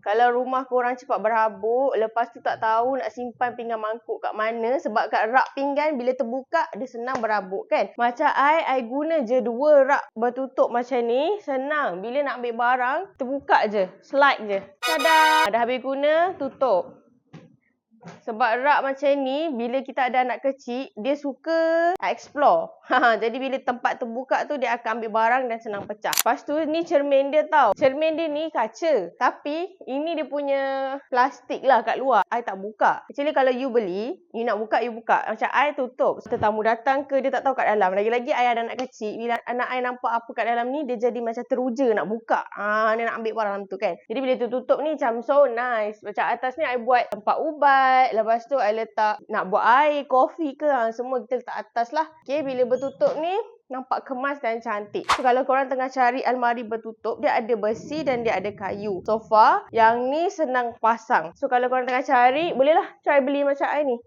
Kalau rumah korang cepat berhabuk, lepas tu tak tahu nak simpan pinggan mangkuk kat mana sebab kat rak pinggan bila terbuka, dia senang berhabuk kan. Macam I guna je 2 rak bertutup macam ni, senang. Bila nak ambil barang, terbuka je, slide je. Tada! Dah habis guna, tutup. Sebab rak macam ni, bila kita ada anak kecil, dia suka explore. Jadi bila tempat terbuka tu, dia akan ambil barang dan senang pecah. Lepas tu, ni cermin dia tau. Cermin dia ni kaca. Tapi, ini dia punya plastik lah kat luar. I tak buka. Actually, kalau you beli, you nak buka, you buka. Macam I tutup. Tetamu datang ke, dia tak tahu kat dalam. Lagi-lagi, I ada anak kecil. Bila anak I nampak apa kat dalam ni, dia jadi macam teruja nak buka. Dia nak ambil barang tu kan. Jadi, bila tutup ni, macam so nice. Macam atas ni, I buat tempat ubat. Lepas tu, I letak nak buat air, kopi ke, semua kita letak atas lah. Okay, bila bertutup ni, nampak kemas dan cantik. So, kalau korang tengah cari almari bertutup, dia ada besi dan dia ada kayu. So far, yang ni senang pasang. So, kalau korang tengah cari, bolehlah try beli macam I ni.